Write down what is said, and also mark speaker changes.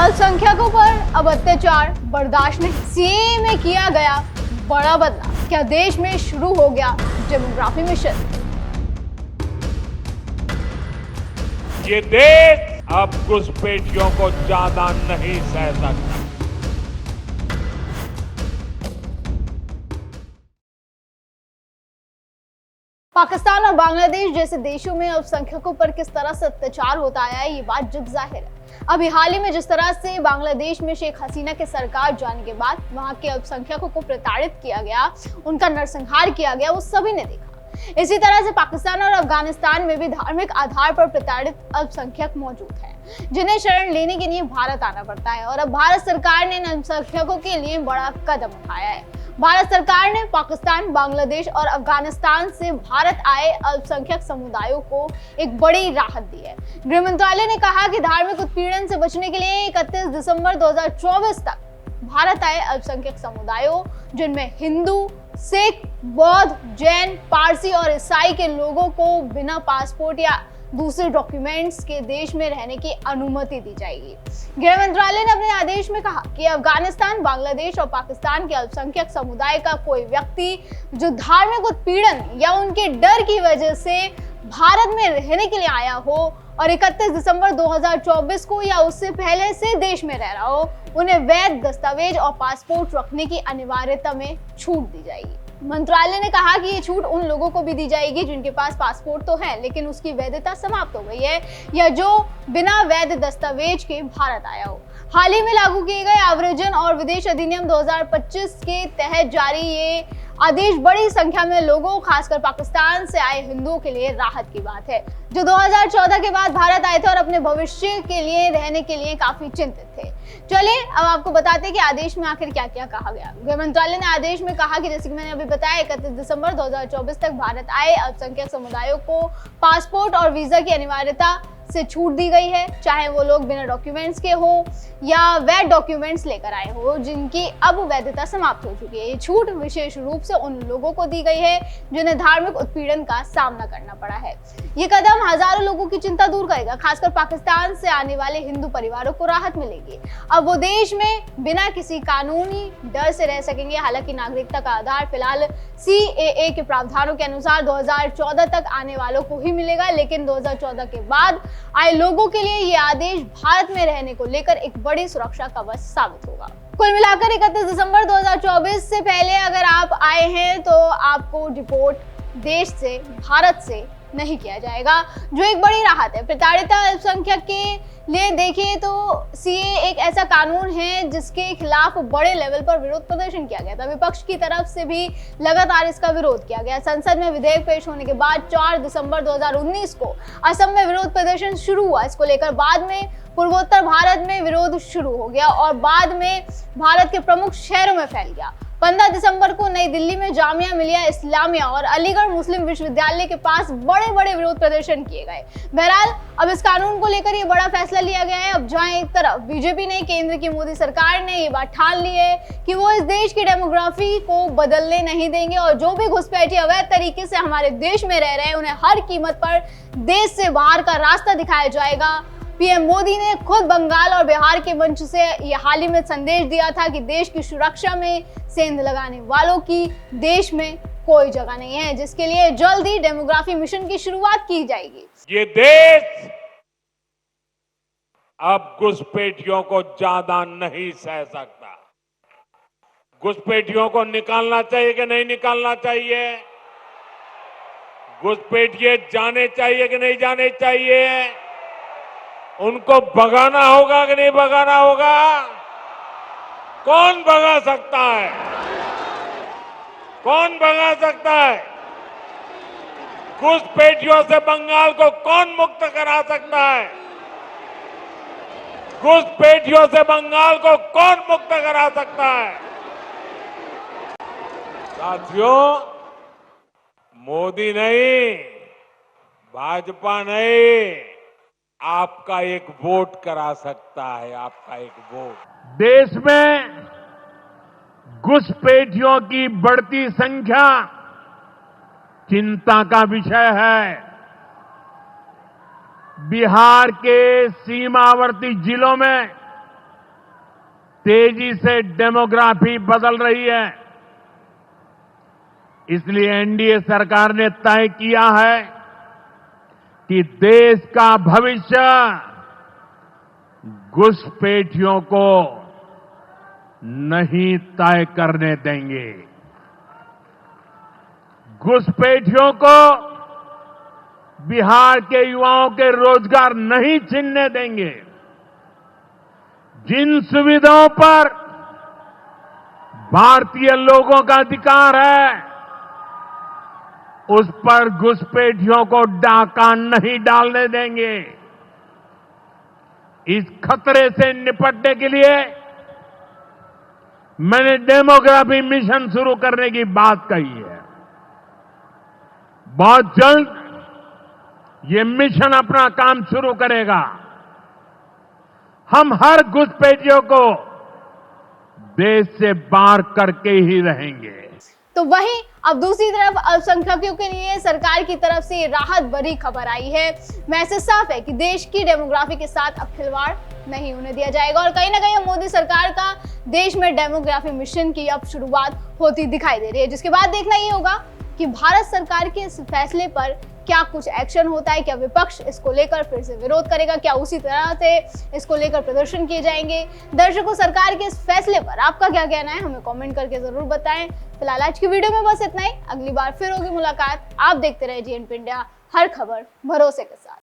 Speaker 1: अल्पसंख्यकों पर अब अत्याचार बर्दाश्त नहीं, सीएए में किया गया बड़ा बदलाव, क्या देश में शुरू हो गया डेमोग्राफी मिशन?
Speaker 2: ये देश अब घुसपैठियों को ज्यादा नहीं सह सकता।
Speaker 1: पाकिस्तान और बांग्लादेश जैसे देशों में अल्पसंख्यकों पर किस तरह से अत्याचार होता आया है, ये बात जग जाहिर है। अभी हाल ही में जिस तरह से बांग्लादेश में शेख हसीना के सरकार जाने के बाद वहां के अल्पसंख्यकों को प्रताड़ित किया गया, उनका नरसंहार किया गया, वो सभी ने देखा। इसी तरह से पाकिस्तान और अफगानिस्तान में भी धार्मिक आधार पर प्रताड़ित अल्पसंख्यक मौजूद हैं, जिन्हें शरण लेने के लिए भारत आना पड़ता है। और अब भारत सरकार ने इन अल्पसंख्यकों के लिए बड़ा कदम उठाया है। भारत सरकार ने पाकिस्तान, बांग्लादेश और अफगानिस्तान से भारत आए अल्पसंख्यक समुदायों को एक बड़ी राहत दी है। गृह मंत्रालय ने कहा कि धार्मिक उत्पीड़न से बचने के लिए 31 दिसंबर 2024 तक भारत आए अल्पसंख्यक समुदायों, जिनमें हिंदू, सिख, बौद्ध, जैन, पारसी और ईसाई के लोगों को बिना पासपोर्ट या दूसरे डॉक्यूमेंट्स के देश में रहने की अनुमति दी जाएगी। गृह मंत्रालय ने अपने आदेश में कहा कि अफगानिस्तान, बांग्लादेश और पाकिस्तान के अल्पसंख्यक समुदाय का कोई व्यक्ति जो धार्मिक उत्पीड़न या उनके डर की वजह से भारत में रहने के लिए आया हो और 31 दिसंबर 2024 को या उससे पहले से देश में रह रहा हो, उन्हें वैध दस्तावेज और पासपोर्ट रखने की अनिवार्यता में छूट दी जाएगी। मंत्रालय ने कहा कि ये छूट उन लोगों को भी दी जाएगी जिनके पास पासपोर्ट तो है लेकिन उसकी वैधता समाप्त हो गई है, या जो बिना वैध दस्तावेज के भारत आया हो। हाल ही में लागू किए गए आव्रजन और विदेश अधिनियम 2025 के तहत जारी ये आदेश बड़ी संख्या में लोगों, खासकर पाकिस्तान से आए हिंदुओं के लिए राहत की बात है, जो 2014 के बाद भारत आए थे और अपने भविष्य के लिए रहने के लिए काफी चिंतित थे। चलिए अब आपको बताते हैं कि आदेश में आखिर क्या क्या कहा गया। गृह मंत्रालय ने आदेश में कहा कि जैसे कि मैंने अभी बताया, 31 दिसंबर 2024 तक भारत आए अल्पसंख्यक समुदायों को पासपोर्ट और वीजा की अनिवार्यता से छूट दी गई है, चाहे वो लोग बिना डॉक्यूमेंट्स के हो या वैध डॉक्यूमेंट्स लेकर आए हो, जिनकी अब वैधता समाप्त हो चुकी है। ये छूट विशेष रूप से उन लोगों को दी गई है जिन्हें धार्मिक उत्पीड़न का सामना करना पड़ा है। ये कदम हजारों लोगों की चिंता दूर करेगा, खासकर पाकिस्तान से आने वाले हिंदू परिवारों को राहत मिलेगी। अब वो देश में बिना किसी कानूनी डर से रह सकेंगे। हालांकि नागरिकता का आधार फिलहाल सीएए के प्रावधानों के अनुसार 2014 तक आने वालों को ही मिलेगा, लेकिन 2014 के बाद आए लोगों के लिए ये आदेश भारत में रहने को लेकर एक बड़ी सुरक्षा कवच साबित होगा। कुल मिलाकर 31 दिसंबर 2024 से पहले अगर आप आए हैं तो आपको डिपोर्ट देश से, भारत से नहीं किया जाएगा, जो एक बड़ी राहत है। प्रताड़ित अल्पसंख्यक के लिए देखिए तो सीए एक ऐसा कानून है जिसके खिलाफ बड़े लेवल पर विरोध प्रदर्शन किया गया था। विपक्ष की तरफ से भी लगातार इसका विरोध किया गया। संसद में विधेयक पेश होने के बाद 4 दिसंबर 2019 को असम में विरोध प्रदर्शन शुरू हुआ। इसको लेकर बाद में पूर्वोत्तर भारत में विरोध शुरू हो गया और बाद में भारत के प्रमुख शहरों में फैल गया। 15 दिसंबर को नई दिल्ली में जामिया मिलिया इस्लामिया और अलीगढ़ मुस्लिम विश्वविद्यालय के पास बड़े बड़े विरोध प्रदर्शन किए गए। बहरहाल अब इस कानून को लेकर ये बड़ा फैसला लिया गया है। अब जहां एक तरफ बीजेपी ने, केंद्र की मोदी सरकार ने ये बात ठान ली है कि वो इस देश की डेमोग्राफी को बदलने नहीं देंगे और जो भी घुसपैठी अवैध तरीके से हमारे देश में रह रहे हैं उन्हें हर कीमत पर देश से बाहर का रास्ता दिखाया जाएगा। पीएम मोदी ने खुद बंगाल और बिहार के मंच से यह हाल ही में संदेश दिया था कि देश की सुरक्षा में सेंध लगाने वालों की देश में कोई जगह नहीं है, जिसके लिए जल्द ही डेमोग्राफी मिशन की शुरुआत की जाएगी।
Speaker 2: ये देश अब घुसपैठियों को ज्यादा नहीं सह सकता। घुसपैठियों को निकालना चाहिए कि नहीं निकालना चाहिए? घुसपैठिए जाने चाहिए कि नहीं जाने चाहिए? उनको भगाना होगा कि नहीं भगाना होगा? कौन भगा सकता है? कौन भगा सकता है? घुसपैठियों से बंगाल को कौन मुक्त करा सकता है? घुसपैठियों से बंगाल को कौन मुक्त करा सकता है? साथियों, मोदी नहीं, भाजपा नहीं, आपका एक वोट करा सकता है। आपका एक वोट।
Speaker 3: देश में घुसपैठियों की बढ़ती संख्या चिंता का विषय है। बिहार के सीमावर्ती जिलों में तेजी से डेमोग्राफी बदल रही है। इसलिए एनडीए सरकार ने तय किया है कि देश का भविष्य घुसपैठियों को नहीं तय करने देंगे। घुसपैठियों को बिहार के युवाओं के रोजगार नहीं छीनने देंगे। जिन सुविधाओं पर भारतीय लोगों का अधिकार है, उस पर घुसपैठियों को डाका नहीं डालने देंगे। इस खतरे से निपटने के लिए मैंने डेमोग्राफी मिशन शुरू करने की बात कही है। बहुत जल्द ये मिशन अपना काम शुरू करेगा। हम हर घुसपैठियों को देश से बाहर करके ही रहेंगे।
Speaker 1: तो वहीं अब दूसरी तरफ अल्पसंख्यकों के लिए सरकार की तरफ से राहत भरी खबर आई है। मैसेज साफ है कि देश की डेमोग्राफी के साथ अब खिलवाड़ नहीं होने दिया जाएगा और कहीं ना कहीं मोदी सरकार का देश में डेमोग्राफी मिशन की अब शुरुआत होती दिखाई दे रही है, जिसके बाद देखना ये होगा कि भारत सरकार के इस फैसले पर क्या कुछ एक्शन होता है। क्या विपक्ष इसको लेकर फिर से विरोध करेगा, क्या उसी तरह से इसको लेकर प्रदर्शन किए जाएंगे। दर्शकों, सरकार के इस फैसले पर आपका क्या कहना है, हमें कमेंट करके जरूर बताएं। फिलहाल आज की वीडियो में बस इतना ही। अगली बार फिर होगी मुलाकात। आप देखते रहे जीएनपी इंडिया, हर खबर भरोसे के साथ।